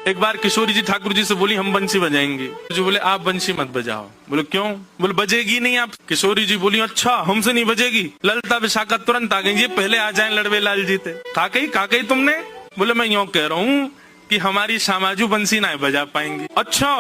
एक बार किशोरी जी ठाकुर जी से बोली हम बंसी बजाएंगे। जो बोले आप बंसी मत बजाओ। बोले क्यों? बोले बजेगी नहीं आप। किशोरी जी बोली अच्छा हमसे नहीं बजेगी। ललता विशाखा तुरंत आ गई, ये पहले आ जाए लड़वे लाल जी थे। काकई तुमने? बोले मैं यूं कह रहा हूँ कि हमारी शामाजू बंसी ना बजा पाएंगी। अच्छा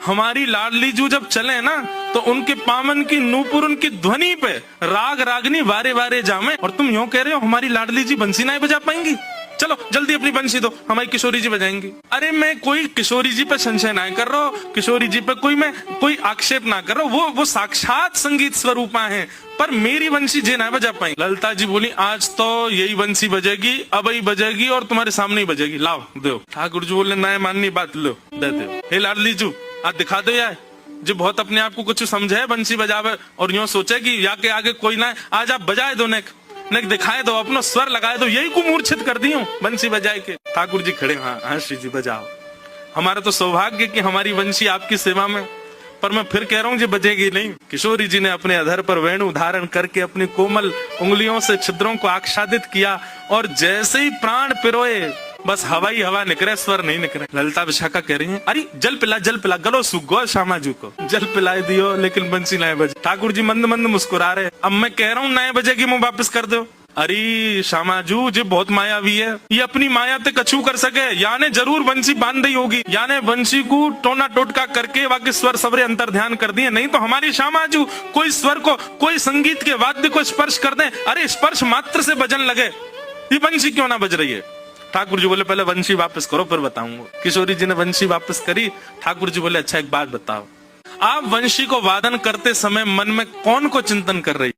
हमारी लाडली जू जब चले ना तो उनके पामन की नूपुर उनकी ध्वनि पे राग रागनी वारे वारे जामे, और तुम यूं कह रहे हो हमारी लाडली जी बंसी ना बजा पाएंगी। चलो जल्दी अपनी बंसी दो, हमारी किशोरी जी बजाएंगी। अरे मैं कोई किशोरी जी पे संशय ना कर रहा हूँ, किशोरी जी पे कोई आक्षेप ना कर रहा हूँ, वो साक्षात संगीत स्वरूपा है, पर मेरी बंसी जे ना बजा पाई। ललता जी बोली आज तो यही बंसी बजेगी, अब ही बजेगी और तुम्हारे सामने ही बजेगी, लाओ दो। ठाकुर जी बोले ना माननी बात, लो देते हो। हे लाडली जू आज दिखा दो यार, जो बहुत अपने आप को कुछ समझे बंसी बजावे और यूं सोचे कि या के आगे कोई ना, आज आप बजाए दो, नेक दिखाए दो, अपना स्वर लगाए दो, यही को मूर्छित कर दी हूँ बंसी बजाए के। ठाकुर जी खड़े, हाँ श्री जी बजाओ। हमारा तो सौभाग्य कि हमारी बंसी आपकी सेवा में, पर मैं फिर कह रहा हूँ जी बजेगी नहीं। किशोरी जी ने अपने अधर पर वेणु धारण करके अपनी कोमल उंगलियों से छिद्रों को आच्छादित किया और जैसे ही प्राण पिरोए बस हवा ही हवा निकले, स्वर नहीं निकले। ललता विशाखा कह रही है अरे जल पिला गलो सूख गो, श्यामाजू को जल पिलाए दियो लेकिन बंसी नए बजे। ठाकुर जी मंद मंद मुस्कुरा रहे, अब मैं कह रहा हूँ नए बजेगी मुंह वापस कर दो। अरे श्यामाजू जी बहुत मायावी है, ये अपनी माया ते कछु कर सके, याने जरूर बंसी बांध दी होगी, याने बंसी को टोना टोटका करके बाकी स्वर सबरे अंतर ध्यान कर दिए, नहीं तो हमारी श्यामाजू कोई स्वर को, कोई संगीत के वाद्य को स्पर्श कर दे, अरे स्पर्श मात्र से बजन लगे, ये बंसी क्यों ना बज रही है। ठाकुर जी बोले पहले वंशी वापस करो फिर बताऊंगा। किशोरी जी ने वंशी वापस करी। ठाकुर जी बोले अच्छा एक बात बताओ, आप वंशी को वादन करते समय मन में कौन को चिंतन कर रही?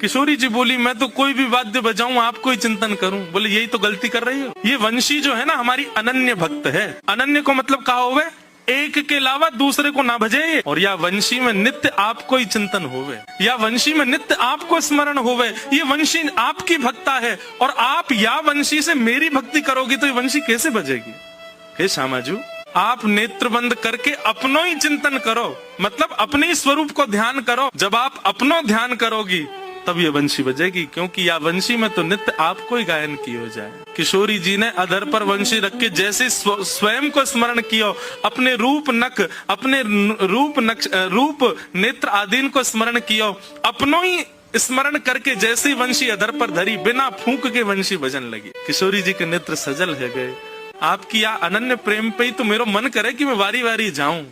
किशोरी जी बोली मैं तो कोई भी वाद्य बजाऊं आपको ही चिंतन करूं। बोले यही तो गलती कर रही हो, ये वंशी जो है ना हमारी अनन्य भक्त है। अनन्य को मतलब कहा होवे एक के अलावा दूसरे को ना भजे, और या वंशी में नित्य आपको ही चिंतन होवे, या वंशी में नित्य आपको स्मरण होवे, ये वंशी आपकी भक्ता है और आप या वंशी से मेरी भक्ति करोगी तो ये वंशी कैसे बजेगी। हे श्यामाजू आप नेत्र बंद करके अपनो ही चिंतन करो, मतलब अपने स्वरूप को ध्यान करो। जब आप अपनो ध्यान करोगी तब ये वंशी बजेगी, क्योंकि या वंशी में तो नित्य आपको ही गायन की हो जाए। किशोरी जी ने अधर पर वंशी रख के जैसे स्वयं को स्मरण किया, अपने रूप नक, अपने रूप नेत्र आदीन को स्मरण किया, अपनों ही स्मरण करके जैसे वंशी अधर पर धरी, बिना फूंक के वंशी बजन लगी। किशोरी जी के नेत्र सजल है गए। आपकी या अनन्य प्रेम पे ही तो मेरा मन करे कि मैं वारी वारी जाऊं।